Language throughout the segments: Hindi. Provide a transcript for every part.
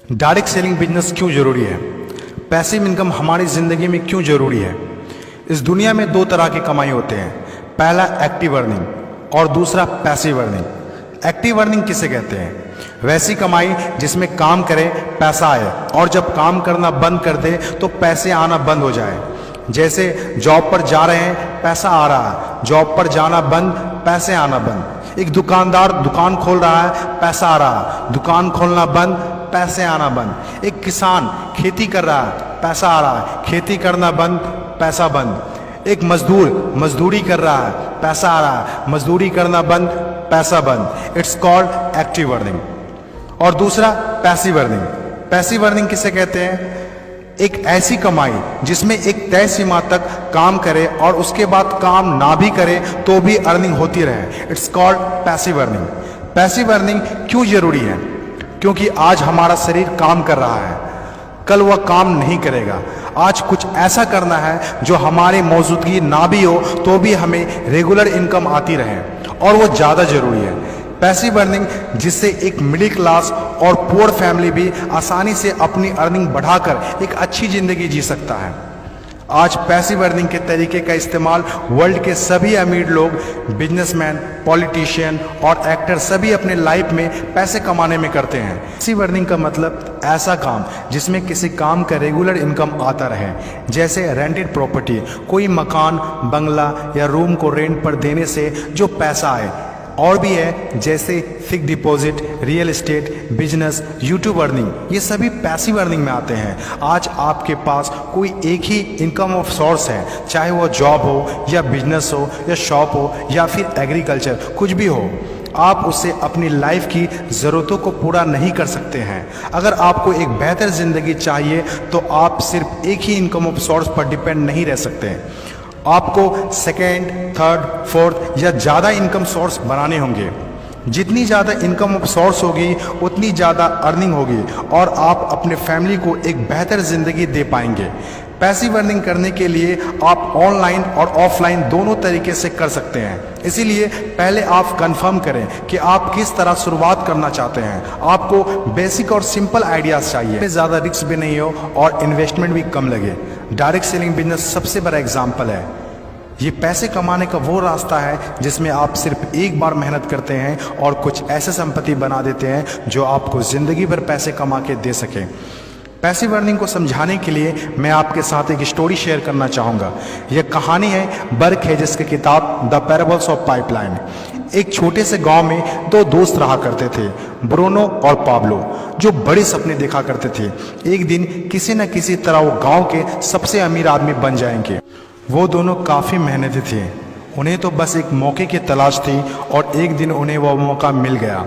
डायरेक्ट सेलिंग बिजनेस क्यों जरूरी है? पैसिव इनकम हमारी जिंदगी में क्यों जरूरी है? इस दुनिया में दो तरह के कमाई होते हैं, पहला एक्टिव अर्निंग और दूसरा पैसिव अर्निंग। एक्टिव अर्निंग किसे कहते हैं? वैसी कमाई जिसमें काम करें पैसा आए और जब काम करना बंद कर दे तो पैसे आना बंद हो जाए। जैसे जॉब पर जा रहे हैं पैसा आ रहा है, जॉब पर जाना बंद पैसे आना बंद। एक दुकानदार दुकान खोल रहा है पैसा आ रहा है, दुकान खोलना बंद पैसे आना बंद। एक किसान खेती कर रहा है पैसा आ रहा है, खेती करना बंद पैसा बंद। एक मजदूर मजदूरी कर रहा है पैसा आ रहा है, मजदूरी करना बंद पैसा बंद। It's called active earning. और दूसरा पैसिव अर्निंग। पैसिव अर्निंग किसे कहते हैं? एक ऐसी कमाई जिसमें एक तय सीमा तक काम करे और उसके बाद काम ना भी करे तो भी अर्निंग होती रहे। It's called passive earning. Passive earning क्यों जरूरी है? क्योंकि आज हमारा शरीर काम कर रहा है, कल वह काम नहीं करेगा। आज कुछ ऐसा करना है जो हमारी मौजूदगी ना भी हो तो भी हमें रेगुलर इनकम आती रहे, और वो ज़्यादा जरूरी है। पैसिव अर्निंग जिससे एक मिडिल क्लास और पुअर फैमिली भी आसानी से अपनी अर्निंग बढ़ाकर एक अच्छी जिंदगी जी सकता है। आज पैसिव अर्निंग के तरीके का इस्तेमाल वर्ल्ड के सभी अमीर लोग, बिजनेसमैन, पॉलिटिशियन और एक्टर सभी अपने लाइफ में पैसे कमाने में करते हैं। पैसिव अर्निंग का मतलब ऐसा काम जिसमें किसी काम का रेगुलर इनकम आता रहे, जैसे रेंटेड प्रॉपर्टी, कोई मकान, बंगला या रूम को रेंट पर देने से जो पैसा आए। और भी है जैसे fix deposit, real estate, business, YouTube earning, ये सभी पैसिव अर्निंग में आते हैं। आज आपके पास कोई एक ही इनकम ऑफ सोर्स है, चाहे वो जॉब हो या बिजनेस हो या शॉप हो या फिर एग्रीकल्चर, कुछ भी हो, आप उससे अपनी लाइफ की ज़रूरतों को पूरा नहीं कर सकते हैं। अगर आपको एक बेहतर ज़िंदगी चाहिए तो आप सिर्फ एक ही इनकम ऑफ सोर्स पर डिपेंड नहीं रह सकते। आपको सेकेंड, थर्ड, फोर्थ या ज़्यादा इनकम सोर्स बनाने होंगे। जितनी ज़्यादा इनकम ऑफ सोर्स होगी उतनी ज़्यादा अर्निंग होगी और आप अपने फैमिली को एक बेहतर ज़िंदगी दे पाएंगे। पैसिव अर्निंग करने के लिए आप ऑनलाइन और ऑफलाइन दोनों तरीके से कर सकते हैं। इसीलिए पहले आप कंफर्म करें कि आप किस तरह शुरुआत करना चाहते हैं। आपको बेसिक और सिंपल आइडियाज़ चाहिए, ज़्यादा रिस्क भी नहीं हो और इन्वेस्टमेंट भी कम लगे। डायरेक्ट सेलिंग बिजनेस सबसे बड़ा एग्जाम्पल है। ये पैसे कमाने का वो रास्ता है जिसमें आप सिर्फ एक बार मेहनत करते हैं और कुछ ऐसे संपत्ति बना देते हैं जो आपको ज़िंदगी भर पैसे कमा के दे सके। पैसिव अर्निंग को समझाने के लिए मैं आपके साथ एक स्टोरी शेयर करना चाहूँगा। यह कहानी है बर्क हेजेस की किताब द पैराबल्स ऑफ पाइपलाइन। एक छोटे से गांव में दो दोस्त रहा करते थे, ब्रूनो और पाब्लो, जो बड़े सपने देखा करते थे। एक दिन किसी न किसी तरह वो गांव के सबसे अमीर आदमी बन जाएंगे। वो दोनों काफ़ी मेहनती थे, उन्हें तो बस एक मौके की तलाश थी और एक दिन उन्हें वह मौका मिल गया।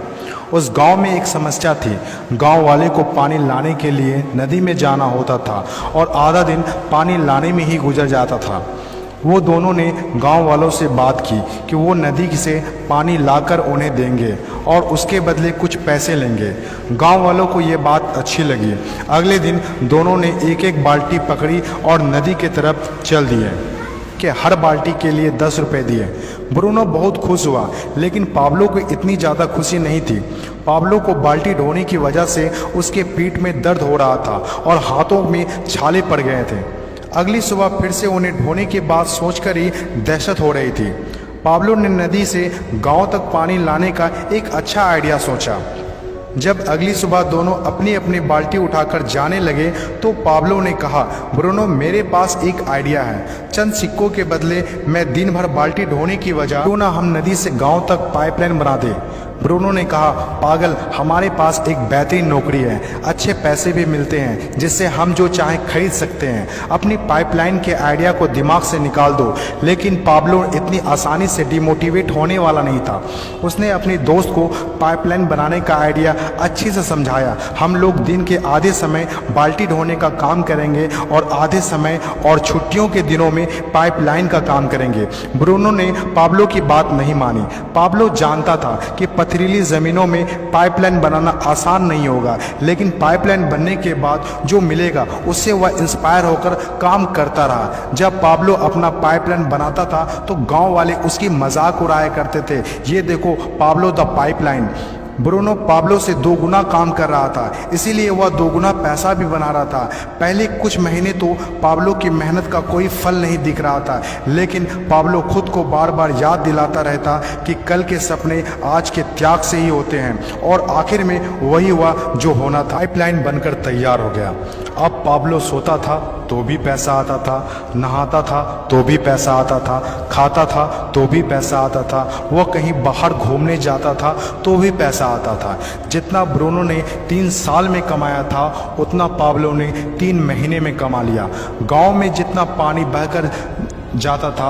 उस गांव में एक समस्या थी। गांव वाले को पानी लाने के लिए नदी में जाना होता था और आधा दिन पानी लाने में ही गुजर जाता था। वो दोनों ने गांव वालों से बात की कि वो नदी से पानी लाकर उन्हें देंगे और उसके बदले कुछ पैसे लेंगे। गांव वालों को ये बात अच्छी लगी। अगले दिन दोनों ने एक एक बाल्टी पकड़ी और नदी की तरफ चल दिए कि हर बाल्टी के लिए 10 रुपये दिए। ब्रूनो बहुत खुश हुआ, लेकिन पाब्लो को इतनी ज़्यादा खुशी नहीं थी। पाब्लो को बाल्टी ढोने की वजह से उसके पीठ में दर्द हो रहा था और हाथों में छाले पड़ गए थे। अगली सुबह फिर से उन्हें ढोने की बात सोचकर ही दहशत हो रही थी। पाब्लो ने नदी से गांव तक पानी लाने का एक अच्छा आइडिया सोचा। जब अगली सुबह दोनों अपनी अपनी बाल्टी उठाकर जाने लगे तो पाब्लो ने कहा, ब्रूनो मेरे पास एक आइडिया है। चंद सिक्कों के बदले मैं दिन भर बाल्टी ढोने की वजह क्यों ना हम नदी से गांव तक पाइपलाइन बना दें। ब्रूनो ने कहा, पागल, हमारे पास एक बेहतरीन नौकरी है, अच्छे पैसे भी मिलते हैं जिससे हम जो चाहें खरीद सकते हैं। अपनी पाइपलाइन के आइडिया को दिमाग से निकाल दो। लेकिन पाब्लो इतनी आसानी से डिमोटिवेट होने वाला नहीं था। उसने अपने दोस्त को पाइपलाइन बनाने का आइडिया अच्छे से समझाया। हम लोग दिन के आधे समय बाल्टी ढोने का काम करेंगे और आधे समय और छुट्टियों के दिनों में पाइपलाइन का काम करेंगे। ब्रूनो ने पाब्लो की बात नहीं मानी। पाब्लो जानता था कि पथरीली ज़मीनों में पाइपलाइन बनाना आसान नहीं होगा, लेकिन पाइपलाइन बनने के बाद जो मिलेगा उससे वह इंस्पायर होकर काम करता रहा। जब पाब्लो अपना पाइपलाइन बनाता था तो गांव वाले उसकी मजाक उड़ाया करते थे, ये देखो Pablo the pipeline. Bruno Pablo से 2 गुना काम कर रहा था, इसीलिए वह 2 गुना पैसा भी बना रहा था। पहले कुछ महीने तो पाब्लो की मेहनत का कोई फल नहीं दिख रहा था, लेकिन पाब्लो खुद को बार बार याद दिलाता रहता कि कल के सपने आज के त्याग से ही होते हैं, और आखिर में वही हुआ जो होना था। पाइपलाइन बनकर तैयार हो गया। अब पाब्लो सोता था तो भी पैसा आता था, नहाता था तो भी पैसा आता था, खाता था तो भी पैसा आता था, वह कहीं बाहर घूमने जाता था तो भी पैसा आता था। जितना ब्रूनो ने 3 साल में कमाया था उतना पाब्लो ने 3 महीने में कमा लिया। गांव में जितना पानी बहकर जाता था